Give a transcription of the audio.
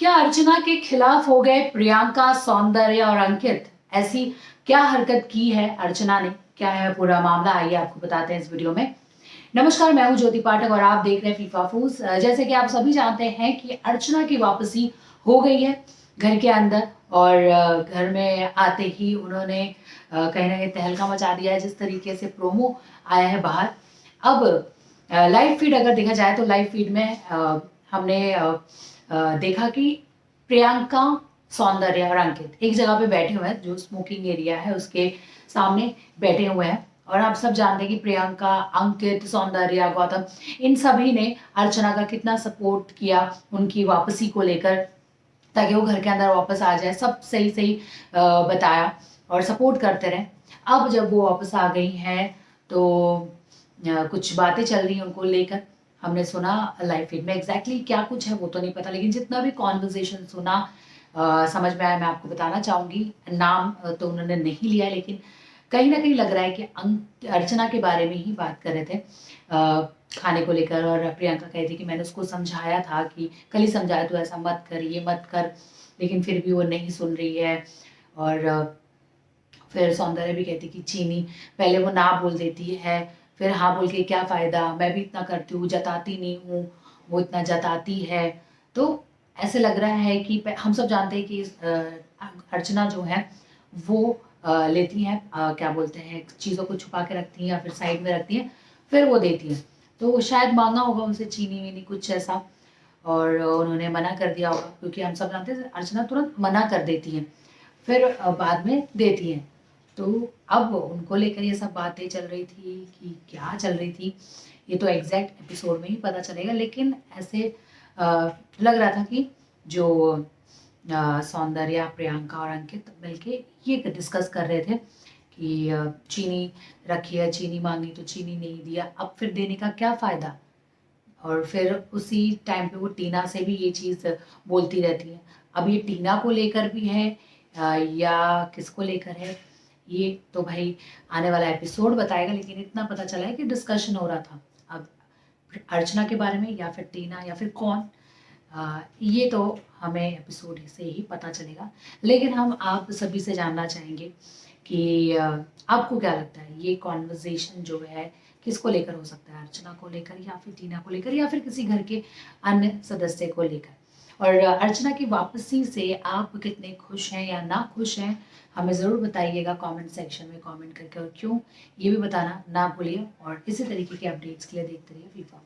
क्या अर्चना के खिलाफ हो गए प्रियंका, सौंदर्य और अंकित? ऐसी क्या हरकत की है अर्चना ने? क्या है पूरा मामला, आइए आपको बताते हैं इस वीडियो में। नमस्कार, मैं हूं ज्योति पाठक और आप देख रहे हैं फीफा फूस। जैसे कि आप सभी जानते हैं कि अर्चना की वापसी हो गई है घर के अंदर, और घर में आते ही उन्होंने कहीं ना कहीं तहलका मचा दिया है। जिस तरीके से प्रोमो आया है बाहर, अब लाइव फीड अगर देखा जाए तो लाइव फीड में हमने देखा कि प्रियंका, सौंदर्य और अंकित एक जगह पे बैठे हुए हैं, जो स्मोकिंग एरिया है उसके सामने बैठे हुए हैं। और आप सब जानते हैं कि प्रियंका, अंकित, सौंदर्य, गौतम, इन सभी ने अर्चना का कितना सपोर्ट किया उनकी वापसी को लेकर, ताकि वो घर के अंदर वापस आ जाए। सब सही सही बताया और सपोर्ट करते रहे। अब जब वो वापस आ गई हैं तो कुछ बातें चल रही हैं उनको लेकर। हमने सुना लाइव फीड में, एग्जैक्टली क्या कुछ है वो तो नहीं पता, लेकिन जितना भी कॉन्वर्जेशन सुना समझ में आया, मैं आपको बताना चाहूंगी। नाम तो उन्होंने नहीं लिया, लेकिन कहीं ना कहीं लग रहा है कि अर्चना के बारे में ही बात कर रहे थे खाने को लेकर। और प्रियंका कहती कि मैंने उसको समझाया था, कि कल ही समझाया, तो ऐसा मत कर, ये मत कर, लेकिन फिर भी वो नहीं सुन रही है। और फिर सौंदर्य भी कहती कि चीनी पहले वो ना बोल देती है, फिर हाँ बोल के क्या फायदा, मैं भी इतना करती हूँ, जताती नहीं हूँ, वो इतना जताती है। तो ऐसे लग रहा है कि हम सब जानते हैं कि अर्चना जो है वो लेती हैं, क्या बोलते हैं, चीज़ों को छुपा के रखती हैं या फिर साइड में रखती हैं, फिर वो देती हैं। तो शायद मांगा होगा उनसे चीनी वीनी कुछ ऐसा, और उन्होंने मना कर दिया होगा, क्योंकि हम सब जानते हैं अर्चना तुरंत मना कर देती है, फिर बाद में देती है। तो अब उनको लेकर ये सब बातें चल रही थी कि क्या चल रही थी, ये तो एग्जैक्ट एपिसोड में ही पता चलेगा। लेकिन ऐसे लग रहा था कि जो सौंदर्य, प्रियंका और अंकित मिलके ये डिस्कस कर रहे थे कि चीनी रखी है, चीनी मांगी तो चीनी नहीं दिया, अब फिर देने का क्या फ़ायदा। और फिर उसी टाइम पे वो टीना से भी ये चीज़ बोलती रहती है। अब ये टीना को लेकर भी है या किसको लेकर है, ये तो भाई आने वाला एपिसोड बताएगा। लेकिन इतना पता चला है कि डिस्कशन हो रहा था अब अर्चना के बारे में, या फिर टीना, या फिर कौन, ये तो हमें एपिसोड से ही पता चलेगा। लेकिन हम आप सभी से जानना चाहेंगे कि आपको क्या लगता है, ये कॉन्वर्जेशन जो है किसको लेकर हो सकता है? अर्चना को लेकर, या फिर टीना को लेकर, या फिर किसी घर के अन्य सदस्य को लेकर? और अर्चना की वापसी से आप कितने खुश हैं या ना खुश हैं, हमें ज़रूर बताइएगा कमेंट सेक्शन में कमेंट करके, और क्यों ये भी बताना ना भूलिए। और इसी तरीके के अपडेट्स के लिए देखते रहिए फीफा।